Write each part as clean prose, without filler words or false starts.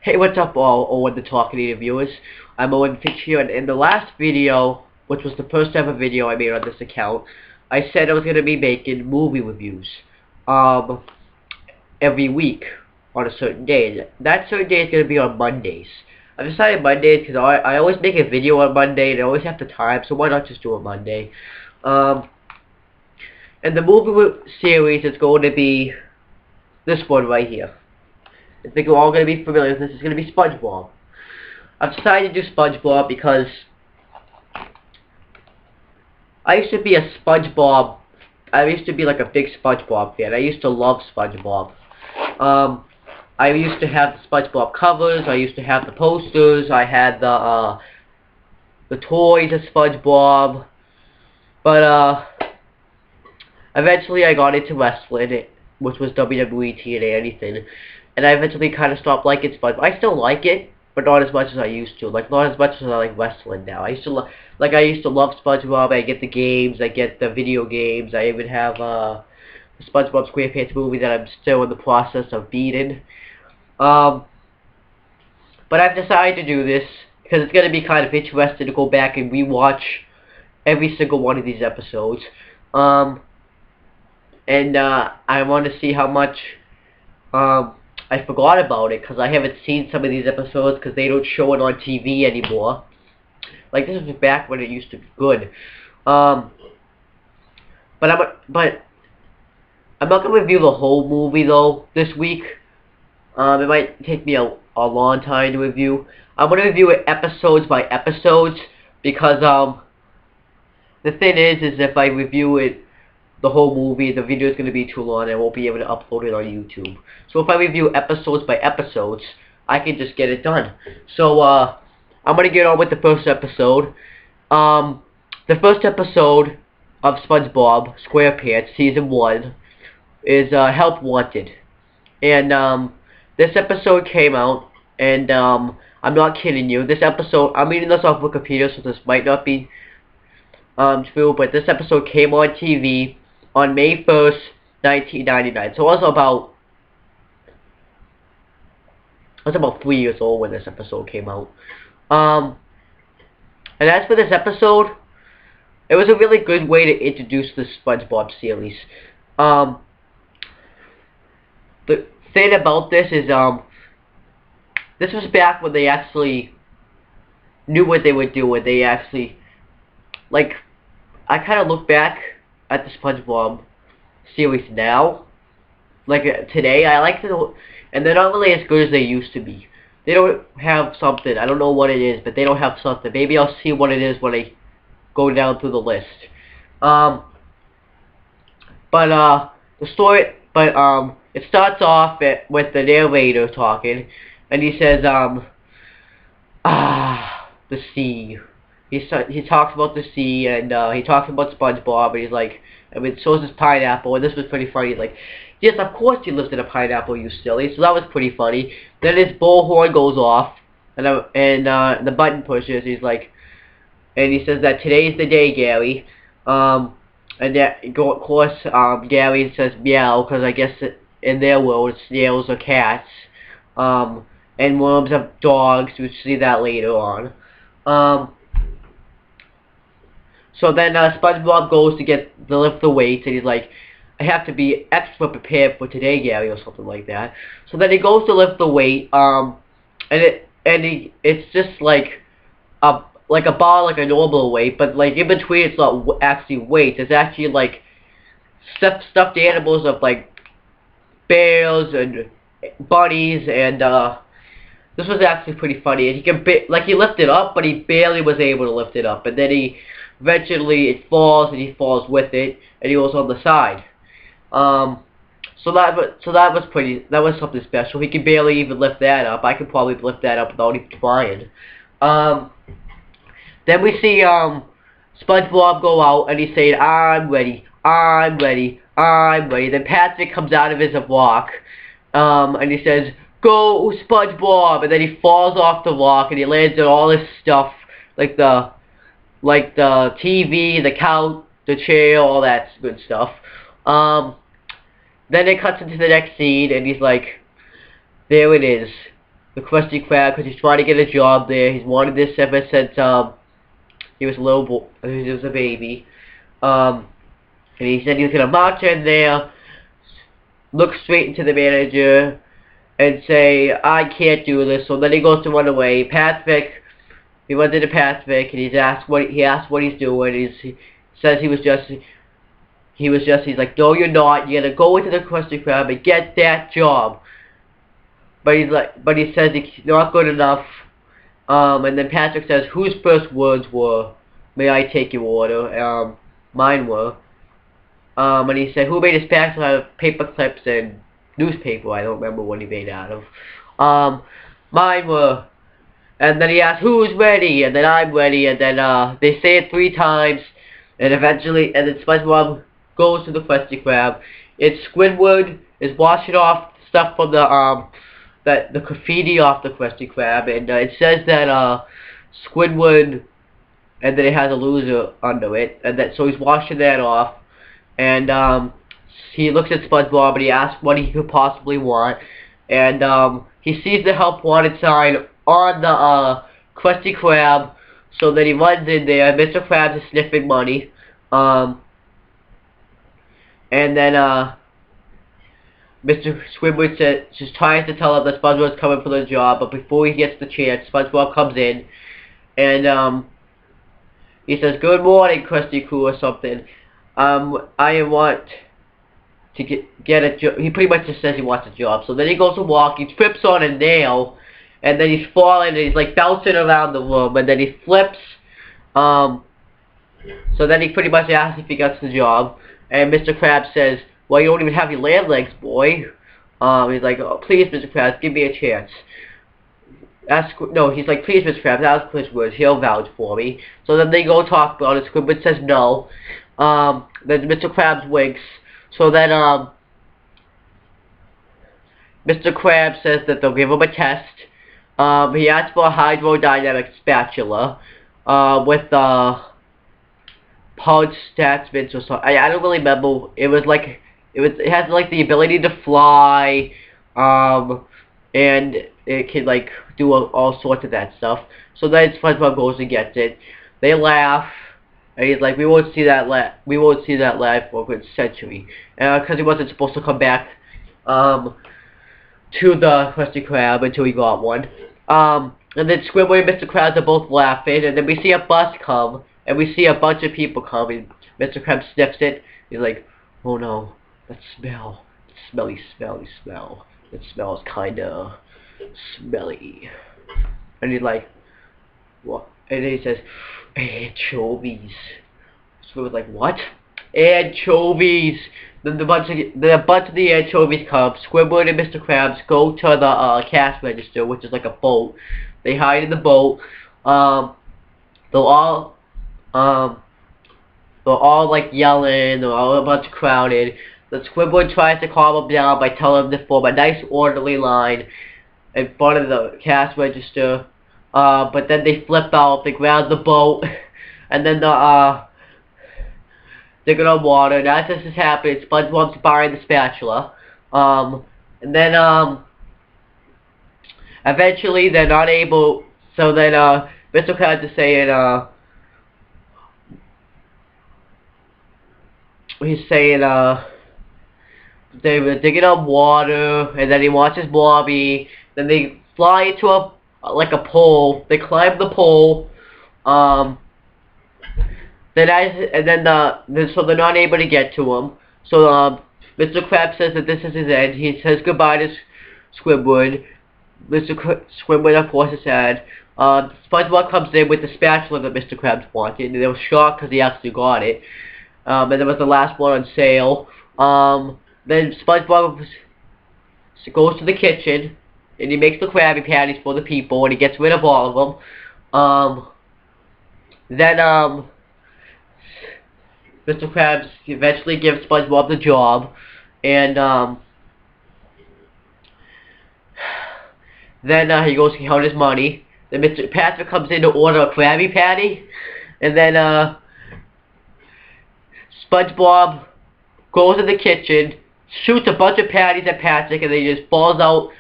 Hey, what's up all Owen the Talkative viewers? I'm Owen Fitch here, and in the last video, which was the first ever video I made on this account, I said I was going to be making movie reviews every week on a certain day. That certain day is going to be on Mondays. I decided Mondays because I always make a video on Monday and I always have the time, so why not just do a Monday? And the movie series is going to be this one right here. I think we're all going to be familiar with this. It's going to be SpongeBob. I've decided to do SpongeBob because I used to be a SpongeBob. I used to be like a big SpongeBob fan. I used to love SpongeBob. I used to have the SpongeBob covers. I used to have the posters. I had the toys of SpongeBob. But eventually I got into wrestling, which was WWE, TNA, anything. And I eventually kind of stopped liking SpongeBob. I still like it, but not as much as I used to. Like, not as much as I like wrestling now. I used to love SpongeBob. I get the games. I get the video games. I even have the SpongeBob Squarepants movie that I'm still in the process of beating. But I've decided to do this because it's going to be kind of interesting to go back and rewatch every single one of these episodes. I want to see how much I forgot about it, because I haven't seen some of these episodes because they don't show it on TV anymore. Like, this was back when it used to be good. But I'm not going to review the whole movie, though, this week. It might take me a long time to review. I'm going to review it episodes by episodes, because the thing is if I review it the whole movie, the video is going to be too long and I won't be able to upload it on YouTube. So if I review episodes by episodes, I can just get it done. So I'm going to get on with the first episode. The first episode of SpongeBob Squarepants Season 1 is Help Wanted. And this episode came out, and I'm not kidding you. This episode, I'm reading this off Wikipedia, so this might not be true, but this episode came on TV on May 1st, 1999. So I was about 3 years old when this episode came out. And as for this episode, it was a really good way to introduce the SpongeBob series. The thing about this is, this was back when they actually knew what they were doing. They actually, like, I kind of look back at the SpongeBob series now, like today. I like them, and they're not really as good as they used to be. They don't have something. I don't know what it is, but they don't have something. Maybe I'll see what it is when I go down through the list. The story, it starts off with the narrator talking, and he says, the sea. He talks about the sea, and he talks about SpongeBob, and he's like, I mean, so is his pineapple, and this was pretty funny. He's like, yes, of course he lives in a pineapple, you silly. So that was pretty funny. Then his bullhorn goes off, and the button pushes. He's like, and he says that today's the day, Gary. And that, of course, Gary says meow, because I guess in their world, snails are cats, and worms have dogs. We'll see that later on. So then SpongeBob goes to lift the weights, and he's like, I have to be extra prepared for today, Gary, or something like that. So then he goes to lift the weight, it's just like a bar, like a normal weight, but like in between it's not actually weights. It's actually like stuffed animals of like bears and bunnies, and this was actually pretty funny. And he lifted up, but he barely was able to lift it up, and then eventually it falls, and he falls with it, and he goes on the side. So that was something special. He could barely even lift that up. I could probably lift that up without even trying. Then we see SpongeBob go out, and he's saying, I'm ready, I'm ready, I'm ready. Then Patrick comes out of his rock, and he says, go SpongeBob, and then he falls off the rock, and he lands on all his stuff, like the TV, the couch, the chair, all that good stuff. Then it cuts into the next scene, and he's like, there it is. the Krusty Krab because he's trying to get a job there. He's wanted this ever since he was a little boy, he was a baby. And he said he was gonna march in there, look straight into the manager, and say, "I can't do this." So then he goes to run away. He runs into Pacific, and he asks what he's doing. He says he's like, "No, you're not. You gotta go into the Krusty Krab and get that job." But he says it's not good enough. And then Patrick says, whose first words were, "May I take your order?" Mine were. And he said, who made his packs out of paper clips and newspaper? I don't remember what he made out of. Mine were. And then he asked, who's ready? And then I'm ready. And then they say it 3 times. And eventually, and then SpongeBob goes to the Krusty Krab. It's Squidward is washing off stuff from the graffiti off the Krusty Krab, and it says that Squidward, and then it has a loser under it, and so he's washing that off, and he looks at SpongeBob and he asks what he could possibly want, and he sees the help wanted sign on the Krusty Krab, so then he runs in there. Mr. Krabs is sniffing money, and then Mr. Squidward just tries to tell him that SpongeBob's coming for the job, but before he gets the chance, SpongeBob comes in, and he says, "Good morning, Krusty Krab," or something. I want to get a job. He pretty much just says he wants a job. So then he goes to walk, he trips on a nail, and then he's falling, and he's like bouncing around the room, and then he flips. So then he pretty much asks if he gets the job, and Mr. Krabs says, "Well, you don't even have your land legs, boy." He's like, "Oh, please, Mr. Krabs, give me a chance." He's like, "Please, Mr. Krabs, ask Squidward, he'll vouch for me." So then they go talk about it. Squidward says no. Then Mr. Krabs winks. So then Mr. Krabs says that they'll give him a test. He asks for a hydrodynamic spatula with Pudge Statsmans or something. I don't really remember. It has like the ability to fly, and it can like do all sorts of that stuff. So then SpongeBob goes and gets it. They laugh, and he's like, "We won't see that laugh for a good century," because he wasn't supposed to come back to the Krusty Krab until he got one. And then Squidward and Mr. Krabs are both laughing, and then we see a bus come, and we see a bunch of people coming. Mr. Krabs sniffs it. He's like, "Oh no, that smell, smelly smell. It smells kinda smelly." And he's like, "What?" And then he says, "Anchovies." Squidward's like, "What?" "Anchovies." Then a bunch of the anchovies come. Squidward and Mr. Krabs go to the cash register, which is like a boat. They hide in the boat. They're all like yelling. They're all a bunch crowded. The Squidward tries to calm them down by telling them to form a nice orderly line in front of the cash register. But then they flip out. They grab the boat, and then they're gonna water. And as this is happening, SpongeBob's buying the spatula. And then eventually they're not able. So then Mr. Krabs is saying he's saying they were digging up water, and then he watches Blobby. Then they fly into a pole. They climb the pole. So they're not able to get to him. So Mr. Krabs says that this is his end. He says goodbye to Squidward. Squidward, of course, is sad. SpongeBob comes in with the spatula that Mr. Krabs wanted, and they were shocked because he actually got it. And it was the last one on sale. Then SpongeBob goes to the kitchen, and he makes the Krabby Patties for the people, and he gets rid of all of them. Then Mr. Krabs eventually gives SpongeBob the job, and then he goes to count his money. Then Mr. Patrick comes in to order a Krabby Patty, and then SpongeBob goes in the kitchen, shoots a bunch of patties at Patrick, and then he just falls out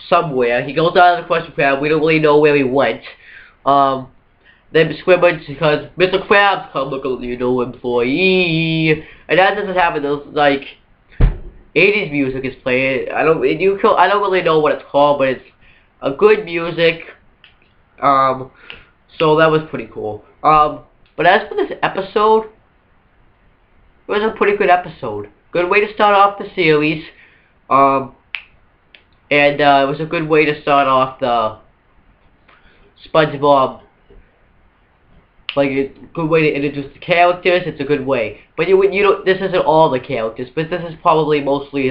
somewhere. He goes out of the Krusty Krab. We don't really know where he went. Then Squidward, because Mr. Krabs come look at your new employee, and that doesn't happen. Those like 80s music is playing. I don't really know what it's called, but it's a good music. So that was pretty cool. But as for this episode, it was a pretty good episode. Good way to start off the series. And it was a good way to start off the SpongeBob. Like, a good way to introduce the characters. It's a good way. But you don't. This isn't all the characters, but this is probably mostly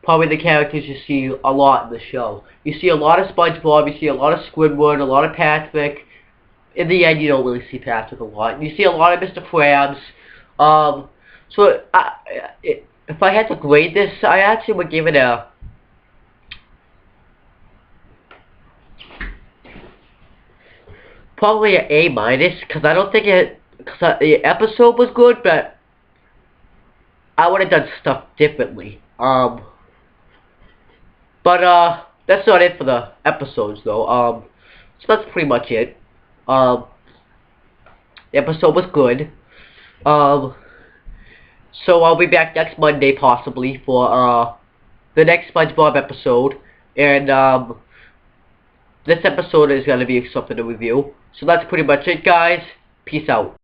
probably the characters you see a lot in the show. You see a lot of SpongeBob. You see a lot of Squidward. A lot of Patrick. In the end, you don't really see Patrick a lot. You see a lot of Mr. Krabs. So if I had to grade this, I actually would give it a probably an A-, because I don't think the episode was good, but I would have done stuff differently. But that's not it for the episodes, though. So that's pretty much it. The episode was good. So I'll be back next Monday, possibly, for the next SpongeBob episode, and this episode is going to be something to review. So that's pretty much it, guys. Peace out.